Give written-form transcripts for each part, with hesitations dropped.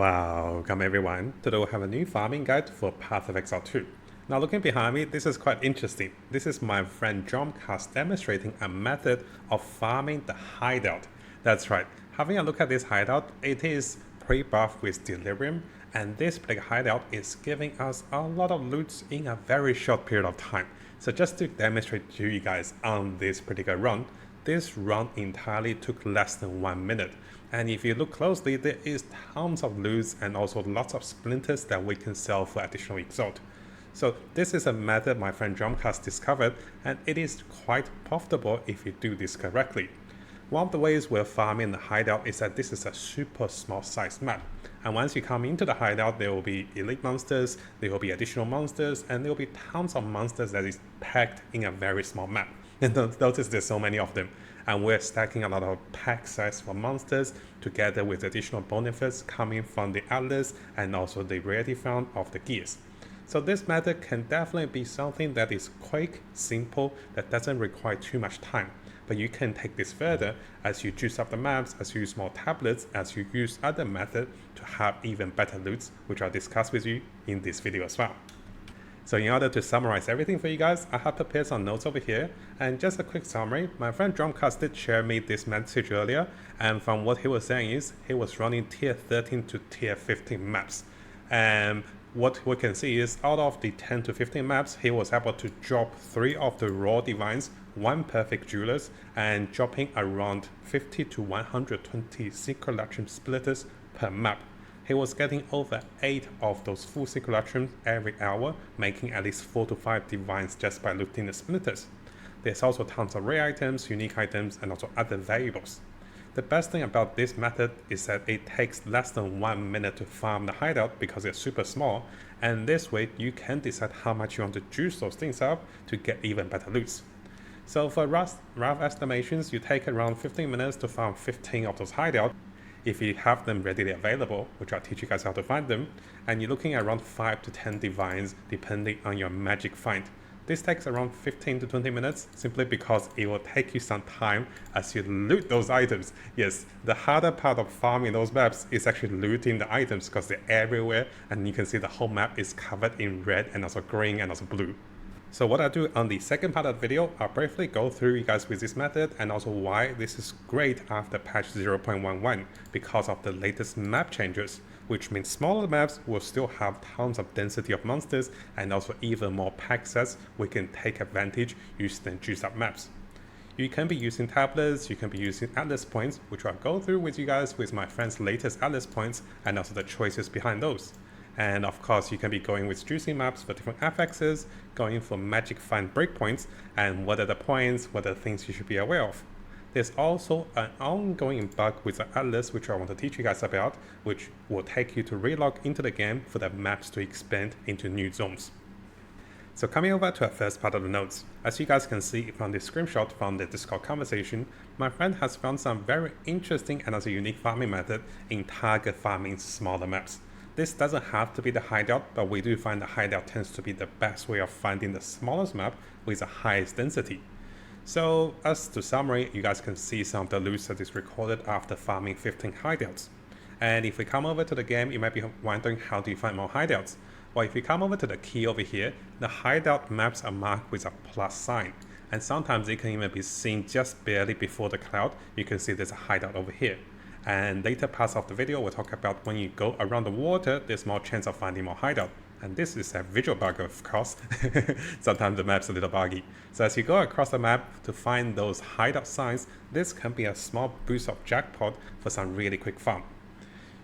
Welcome everyone. Today we have a new farming guide for Path of Exile 2. Now looking behind me, this is quite interesting. This is my friend Dramkast demonstrating a method of farming the hideout. That's right, having a look at this hideout, it is pre-buffed with delirium, and this particular hideout is giving us a lot of loot in a very short period of time. So just to demonstrate to you guys on this particular run, this run entirely took less than 1 minute. And if you look closely, there is tons of loot and also lots of splinters that we can sell for additional exalt. So this is a method my friend Dramkast discovered, and it is quite profitable if you do this correctly. One of the ways we're farming the hideout is that this is a super small size map. And once you come into the hideout, there will be elite monsters, there will be additional monsters, and there will be tons of monsters that is packed in a very small map. And notice there's so many of them. And we're stacking a lot of pack size for monsters together with additional benefits coming from the Atlas and also the rarity found of the gears. So this method can definitely be something that is quick, simple, that doesn't require too much time. But you can take this further as you juice up the maps, as you use more tablets, as you use other methods to have even better loots, which I'll discuss with you in this video as well. So in order to summarize everything for you guys, I have prepared some notes over here, and just a quick summary. My friend Dramkast did share me this message earlier, and from what he was saying is he was running tier 13 to tier 15 maps. And what we can see is out of the 10 to 15 maps, he was able to drop 3 of the raw divines, 1 perfect jewelers, and dropping around 50 to 120 secret latrine splitters per map. He was getting over 8 of those full secret latrines every hour, making at least 4 to 5 divines just by looting the splitters. There's also tons of rare items, unique items, and also other valuables. The best thing about this method is that it takes less than 1 minute to farm the hideout because it's super small, and this way you can decide how much you want to juice those things up to get even better loots. So for rough estimations, you take around 15 minutes to farm 15 of those hideouts if you have them readily available, which I'll teach you guys how to find them, and you're looking at around 5 to 10 divines depending on your magic find. This takes around 15 to 20 minutes simply because it will take you some time as you loot those items. Yes, the harder part of farming those maps is actually looting the items because they're everywhere, and you can see the whole map is covered in red and also green and also blue. So what I do on the second part of the video, I'll briefly go through you guys with this method and also why this is great after patch 0.11 because of the latest map changes, which means smaller maps will still have tons of density of monsters and also even more pack sets we can take advantage using juice up maps. You can be using tablets, you can be using Atlas points, which I'll go through with you guys with my friend's latest Atlas points and also the choices behind those. And of course, you can be going with juicing maps for different FXs, going for magic find breakpoints, and what are the points, what are the things you should be aware of. There's also an ongoing bug with the Atlas, which I want to teach you guys about, which will take you to relog into the game for the maps to expand into new zones. So coming over to our first part of the notes, as you guys can see from the screenshot from the Discord conversation, my friend has found some very interesting and also unique farming method in target farming smaller maps. This doesn't have to be the hideout, but we do find the hideout tends to be the best way of finding the smallest map with the highest density. So as to summary, you guys can see some of the loot that is recorded after farming 15 hideouts. And if we come over to the game, you might be wondering how do you find more hideouts? Well, if you come over to the key over here, the hideout maps are marked with a plus sign. And sometimes it can even be seen just barely before the cloud. You can see there's a hideout over here. And later parts of the video, we'll talk about when you go around the water, there's more chance of finding more hideout. And this is a visual bug, of course. Sometimes the map's a little buggy. So as you go across the map to find those hideout signs, this can be a small boost of jackpot for some really quick farm.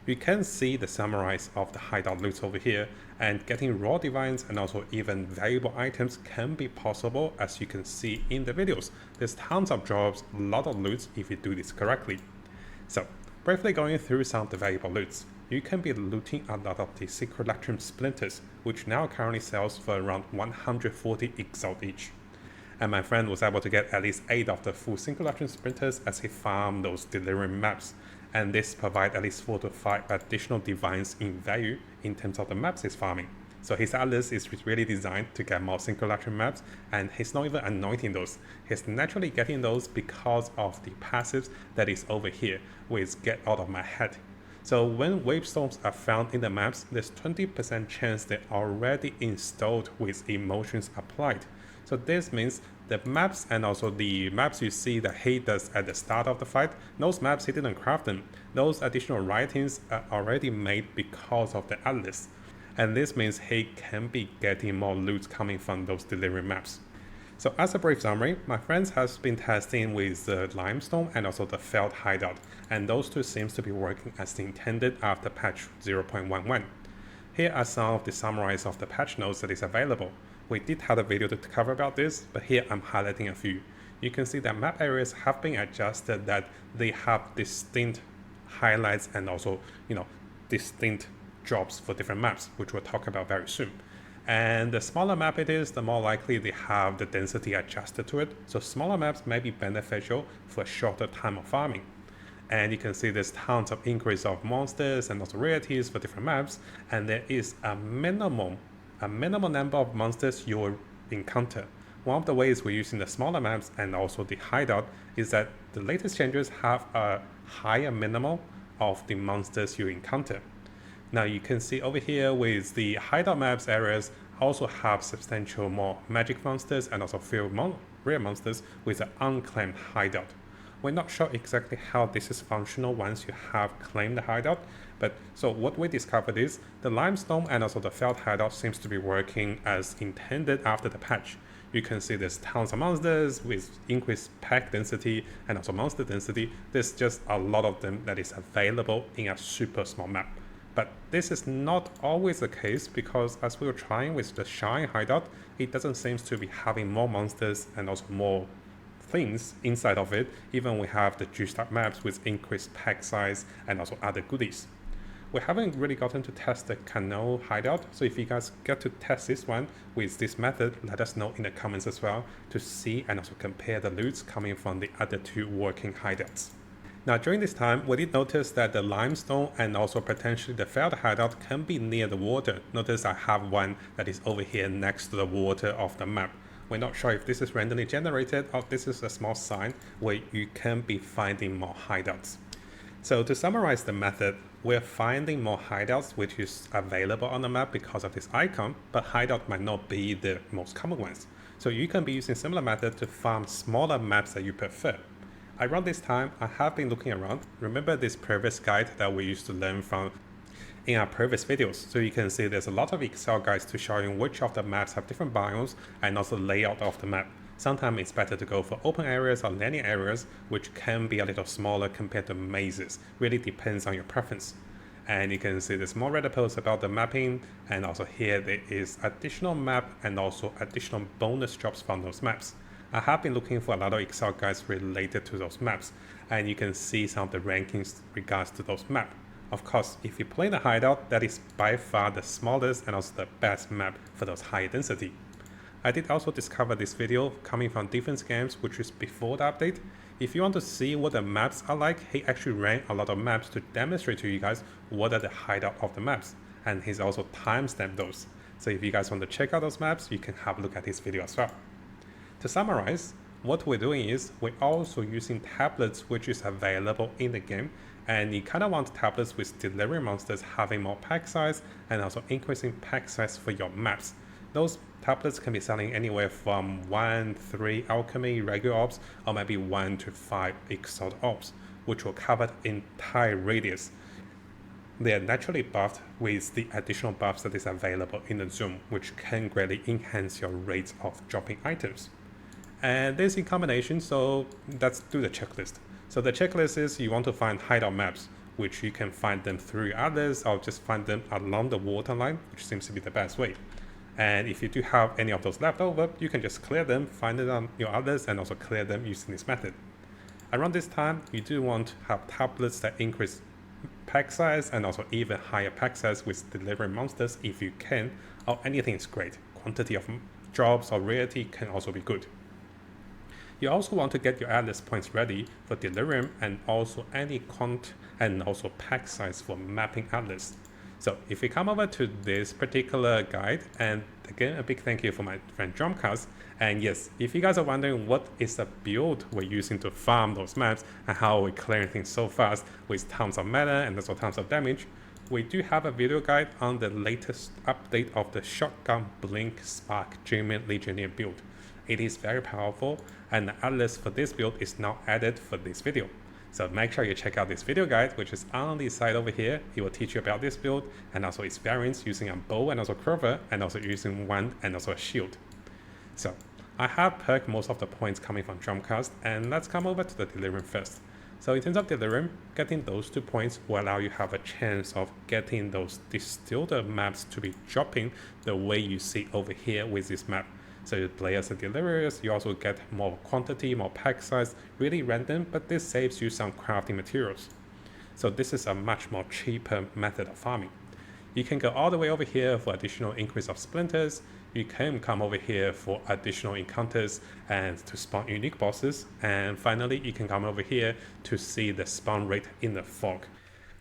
You can see the summarize of the hideout loots over here, and getting raw divines and also even valuable items can be possible as you can see in the videos. There's tons of drops, a lot of loots if you do this correctly. So briefly going through some of the valuable loots. You can be looting a lot of the secret latrine splinters, which now currently sells for around 140 exalt each. And my friend was able to get at least 8 of the full secret latrine splinters as he farmed those delirium maps. And this provides at least 4 to 5 additional divines in value in terms of the maps he's farming. So his Atlas is really designed to get more secret latrine maps, and he's not even anointing those. He's naturally getting those because of the passives that is over here with Get Out of My Head. So when wave storms are found in the maps, there's 20% chance they're already installed with emotions applied. So this means the maps and also the maps you see that he does at the start of the fight, those maps he didn't craft them. Those additional writings are already made because of the Atlas. And this means he can be getting more loot coming from those delivery maps. So as a brief summary, my friends has been testing with the Limestone and also the Felt Hideout, and those two seems to be working as intended after patch 0.11. Here are some of the summaries of the patch notes that is available. We did have a video to cover about this, but here I'm highlighting a few. You can see that map areas have been adjusted that they have distinct highlights and also, distinct drops for different maps, which we'll talk about very soon. And the smaller map it is, the more likely they have the density adjusted to it. So smaller maps may be beneficial for a shorter time of farming. And you can see there's tons of increase of monsters and also rarities for different maps. And there is a minimal number of monsters you'll encounter. One of the ways we're using the smaller maps and also the hideout is that the latest changes have a higher minimal of the monsters you encounter. Now you can see over here with the hideout maps areas also have substantial more magic monsters and also few rare monsters with an unclaimed hideout. We're not sure exactly how this is functional once you have claimed the hideout, but so what we discovered is the Limestone and also the Felt hideout seems to be working as intended after the patch. You can see there's tons of monsters with increased pack density and also monster density. There's just a lot of them that is available in a super small map. But this is not always the case because as we were trying with the Shine hideout, it doesn't seem to be having more monsters and also more things inside of it, even we have the juiced up maps with increased pack size and also other goodies. We haven't really gotten to test the Cano hideout, so if you guys get to test this one with this method, let us know in the comments as well to see and also compare the loots coming from the other two working hideouts. Now during this time, we did notice that the Limestone and also potentially the Felt hideout can be near the water. Notice I have one that is over here next to the water of the map. We're not sure if this is randomly generated or this is a small sign where you can be finding more hideouts. So to summarize the method, we're finding more hideouts which is available on the map because of this icon, but hideout might not be the most common ones. So you can be using similar method to farm smaller maps that you prefer. Around this time, I have been looking around. Remember this previous guide that we used to learn from in our previous videos. So you can see there's a lot of Excel guides to show you which of the maps have different biomes and also layout of the map. Sometimes it's better to go for open areas or linear areas, which can be a little smaller compared to mazes. Really depends on your preference. And you can see there's more Reddit posts about the mapping, and also here there is additional map and also additional bonus drops from those maps. I have been looking for a lot of Excel guides related to those maps, and you can see some of the rankings regards to those maps. Of course, if you play the hideout, that is by far the smallest and also the best map for those high density. I did also discover this video coming from Defense Games, which is before the update. If you want to see what the maps are like, he actually ran a lot of maps to demonstrate to you guys what are the hideout of the maps, and he's also timestamped those. So if you guys want to check out those maps, you can have a look at his video as well. To summarize, what we're doing is we're also using tablets which is available in the game, and you kind of want tablets with delivery monsters having more pack size and also increasing pack size for your maps. Those tablets can be selling anywhere from 1-3 alchemy regular orbs or maybe 1 to 5 exalt orbs, which will cover the entire radius. They are naturally buffed with the additional buffs that is available in the zoom, which can greatly enhance your rates of dropping items. And this in combination, so let's do the checklist. So the checklist is you want to find hideout maps, which you can find them through others or just find them along the waterline, which seems to be the best way. And if you do have any of those left over, you can just clear them, find it on your others, and also clear them using this method. Around this time, you do want to have tablets that increase pack size and also even higher pack size with delivery monsters if you can, or anything is great. Quantity of drops or rarity can also be good. You also want to get your Atlas points ready for delirium and also any quant and also pack size for mapping Atlas. So if we come over to this particular guide, and again, a big thank you for my friend Dramkast. And yes, if you guys are wondering what is the build we're using to farm those maps and how we're clearing things so fast with tons of mana and also tons of damage, we do have a video guide on the latest update of the Shotgun Blink Spark Geoman Legionnaire build. It is very powerful, and the atlas for this build is now added for this video. So make sure you check out this video guide, which is on the side over here. It will teach you about this build and also its variants using a bow and also quiver, and also using wand and also a shield. So I have perked most of the points coming from Dramkast, and let's come over to the delirium first. So in terms of delirium, getting those 2 points will allow you have a chance of getting those distilled maps to be dropping the way you see over here with this map. So you play as a delirious, you also get more quantity, more pack size, really random, but this saves you some crafting materials. So this is a much more cheaper method of farming. You can go all the way over here for additional increase of splinters. You can come over here for additional encounters and to spawn unique bosses. And finally, you can come over here to see the spawn rate in the fog.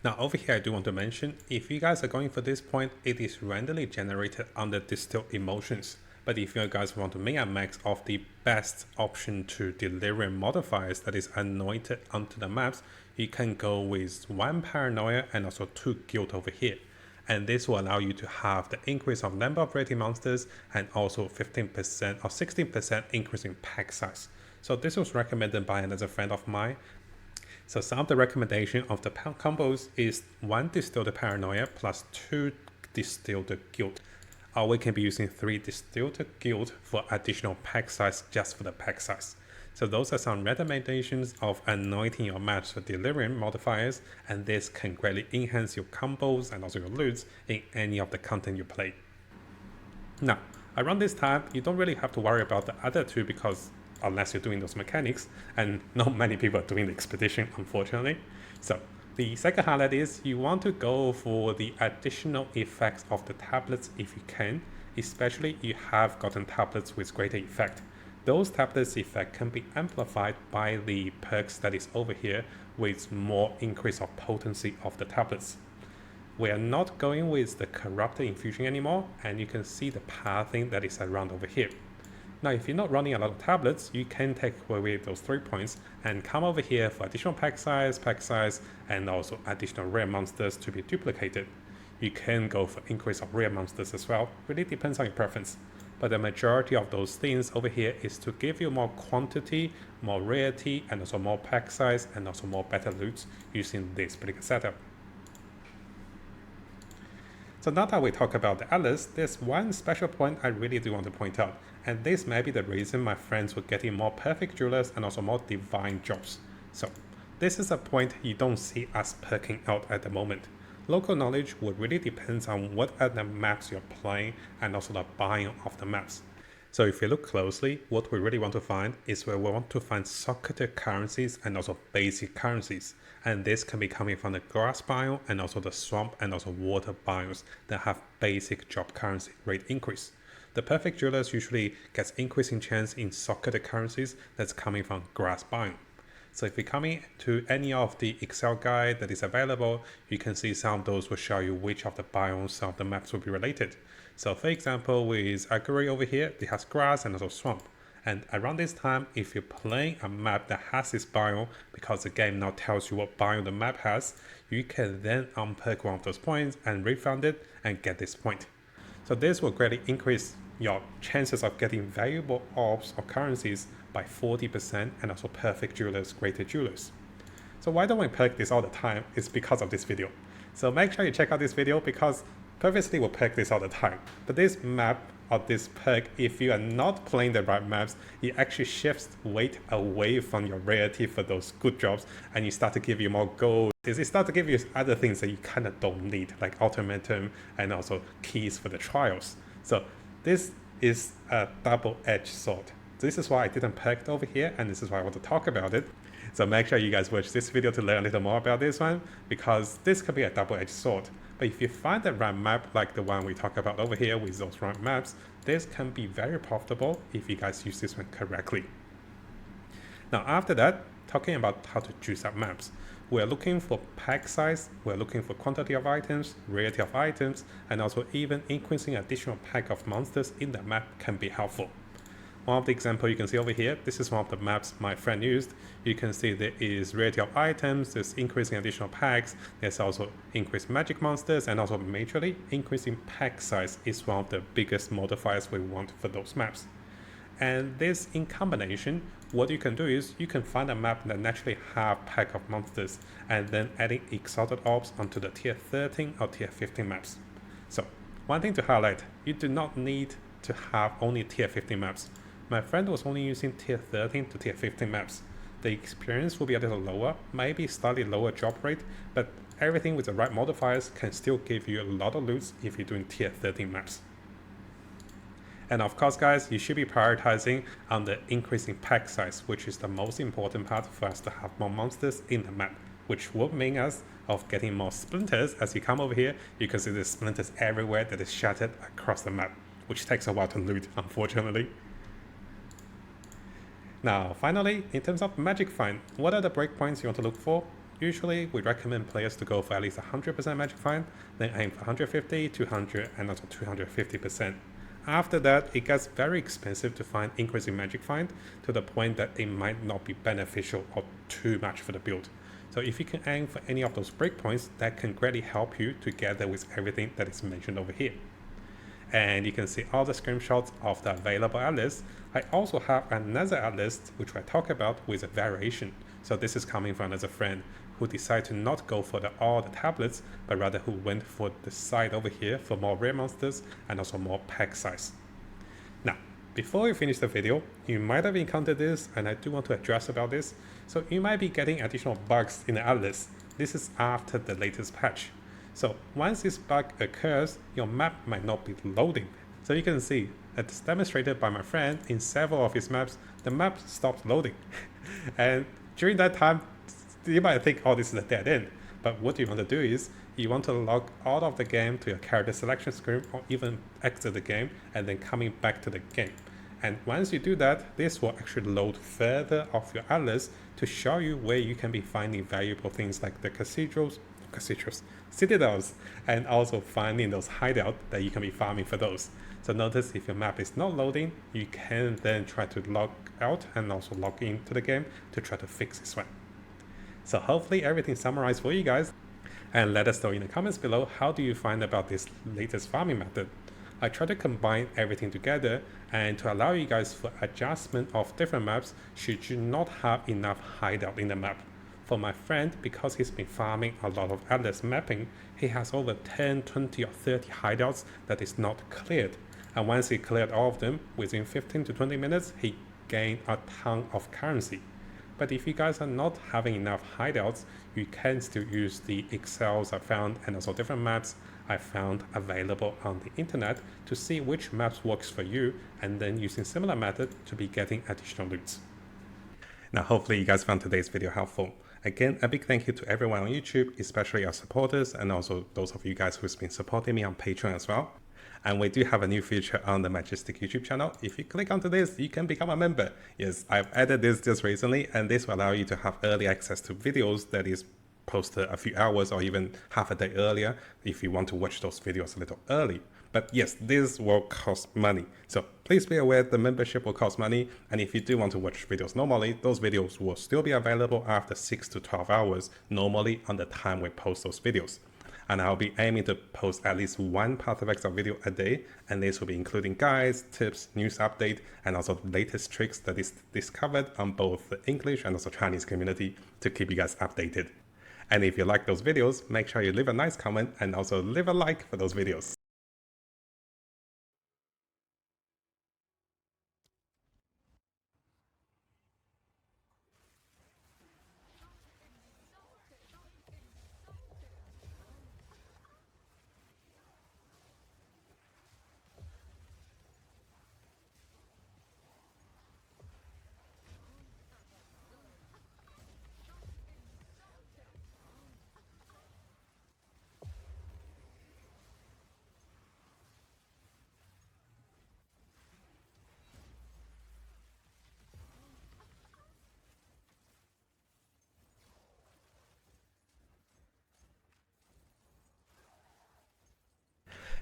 Now over here, I do want to mention, if you guys are going for this point, it is randomly generated under distilled emotions. But if you guys want to make a max of the best option to delirium modifiers that is anointed onto the maps, you can go with 1 paranoia and also 2 guilt over here. And this will allow you to have the increase of number of rated monsters and also 15% or 16% increase in pack size. So this was recommended by another friend of mine. So some of the recommendation of the combos is 1 distilled paranoia plus 2 distilled guilt. Or we can be using 3 distilled guild for additional pack size just for the pack size. So those are some recommendations of anointing your maps for delirium modifiers, and this can greatly enhance your combos and also your loots in any of the content you play. Now, around this time, you don't really have to worry about the other 2 because unless you're doing those mechanics, and not many people are doing the expedition, unfortunately. So the second highlight is you want to go for the additional effects of the tablets if you can, especially you have gotten tablets with greater effect. Those tablets effect can be amplified by the perks that is over here with more increase of potency of the tablets. We are not going with the corrupted infusion anymore, and you can see the pathing that is around over here. Now, if you're not running a lot of tablets, you can take away those 3 points and come over here for additional pack size, and also additional rare monsters to be duplicated. You can go for increase of rare monsters as well, really depends on your preference. But the majority of those things over here is to give you more quantity, more rarity, and also more pack size, and also more better loot using this particular setup. So now that we talk about the atlas, there's one special point I really do want to point out, and this may be the reason my friends were getting more perfect jewelers and also more divine jobs. So this is a point you don't see us perking out at the moment. Local knowledge would really depend on what are the maps you're playing and also the biome of the maps. So if you look closely, what we really want to find is where we want to find socketed currencies and also basic currencies. And this can be coming from the grass biome and also the swamp and also water biomes that have basic job currency rate increase. The perfect jewelers usually gets increasing chance in socketed currencies that's coming from grass biome. So if you're coming to any of the Exile guide that is available, you can see some of those will show you which of the biomes some of the maps will be related. So for example, with Aguri over here, it has grass and also swamp. And around this time, if you're playing a map that has this biome, because the game now tells you what biome the map has, you can then unperk one of those points and refund it and get this point. So this will greatly increase your chances of getting valuable orbs or currencies by 40% and also perfect jewelers, greater jewelers. So why don't we perk this all the time? It's because of this video. So make sure you check out this video because previously we'll perk this all the time. But this map or this perk, if you are not playing the right maps, it actually shifts weight away from your rarity for those good jobs and you start to give you more gold. It starts to give you other things that you kind of don't need, like ultimatum and also keys for the trials. So this is a double-edged sword. This is why I didn't perk it over here, and this is why I want to talk about it. So make sure you guys watch this video to learn a little more about this one, because this could be a double-edged sword. But if you find the right map, like the one we talk about over here with those right maps, this can be very profitable if you guys use this one correctly. Now after that, talking about how to juice up maps. We're looking for pack size, we're looking for quantity of items, rarity of items, and also even increasing additional pack of monsters in the map can be helpful. One of the examples you can see over here, this is one of the maps my friend used. You can see there is rarity of items, there's increasing additional packs, there's also increased magic monsters, and also majorly increasing pack size is one of the biggest modifiers we want for those maps. And this in combination, what you can do is you can find a map that naturally have pack of monsters and then adding exalted orbs onto the tier 13 or tier 15 maps. So one thing to highlight, you do not need to have only tier 15 maps. My friend was only using tier 13 to tier 15 maps. The experience will be a little lower, maybe slightly lower drop rate, but everything with the right modifiers can still give you a lot of loots if you're doing tier 13 maps. And of course guys, you should be prioritizing on the increasing pack size, which is the most important part for us to have more monsters in the map, which will mean us of getting more splinters. As you come over here, you can see the splinters everywhere that is shattered across the map, which takes a while to loot, unfortunately. Now, finally, in terms of magic find, what are the breakpoints you want to look for? Usually, we recommend players to go for at least 100% magic find, then aim for 150, 200, and also 250%. After that, it gets very expensive to find increasing magic find to the point that it might not be beneficial or too much for the build. So if you can aim for any of those breakpoints, that can greatly help you together with everything that is mentioned over here. And you can see all the screenshots of the available atlas. I also have another atlas which I talk about with a variation. So this is coming from another friend who decided to not go for all the tablets, but rather who went for the side over here for more rare monsters and also more pack size. Now, before we finish the video, you might have encountered this, and I do want to address about this. So you might be getting additional bugs in the atlas. This is after the latest patch. So once this bug occurs, your map might not be loading. So you can see, as demonstrated by my friend, in several of his maps, the map stopped loading. And during that time, you might think, oh, this is a dead end. But what you want to do is, you want to log out of the game to your character selection screen, or even exit the game, and then coming back to the game. And once you do that, this will actually load further of your atlas to show you where you can be finding valuable things like the citadels, and also finding those hideouts that you can be farming for those. So notice if your map is not loading, you can then try to log out and also log into the game to try to fix this one. So hopefully everything summarized for you guys, and let us know in the comments below, how do you find about this latest farming method? I try to combine everything together and to allow you guys for adjustment of different maps should you not have enough hideout in the map. For my friend, because he's been farming a lot of atlas mapping, he has over 10, 20 or 30 hideouts that is not cleared. And once he cleared all of them, within 15 to 20 minutes, he gained a ton of currency. But if you guys are not having enough hideouts, you can still use the Exceles I found and also different maps I found available on the internet to see which maps works for you, and then using similar method to be getting additional loots. Now, hopefully you guys found today's video helpful. Again, a big thank you to everyone on YouTube, especially our supporters, and also those of you guys who's been supporting me on Patreon as well. And we do have a new feature on the Mattjestic YouTube channel. If you click onto this, you can become a member. Yes, I've added this just recently, and this will allow you to have early access to videos that is posted a few hours or even half a day earlier if you want to watch those videos a little early. But yes, this will cost money. So please be aware the membership will cost money. And if you do want to watch videos normally, those videos will still be available after 6 to 12 hours, normally on the time we post those videos. And I'll be aiming to post at least one Path of Exile video a day, and this will be including guides, tips, news update, and also the latest tricks that is discovered on both the English and also Chinese community to keep you guys updated. And if you like those videos, make sure you leave a nice comment and also leave a like for those videos.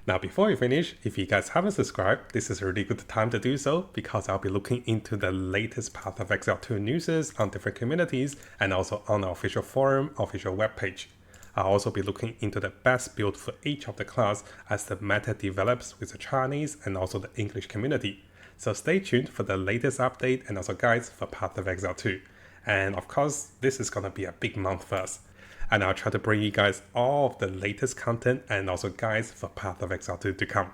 Now, before we finish, if you guys haven't subscribed, this is a really good time to do so because I'll be looking into the latest Path of Exile 2 news on different communities and also on our official forum, official webpage. I'll also be looking into the best build for each of the class as the meta develops with the Chinese and also the English community. So stay tuned for the latest update and also guides for Path of Exile 2. And of course, this is going to be a big month for us. And I'll try to bring you guys all of the latest content and also guides for Path of Exile 2 to come.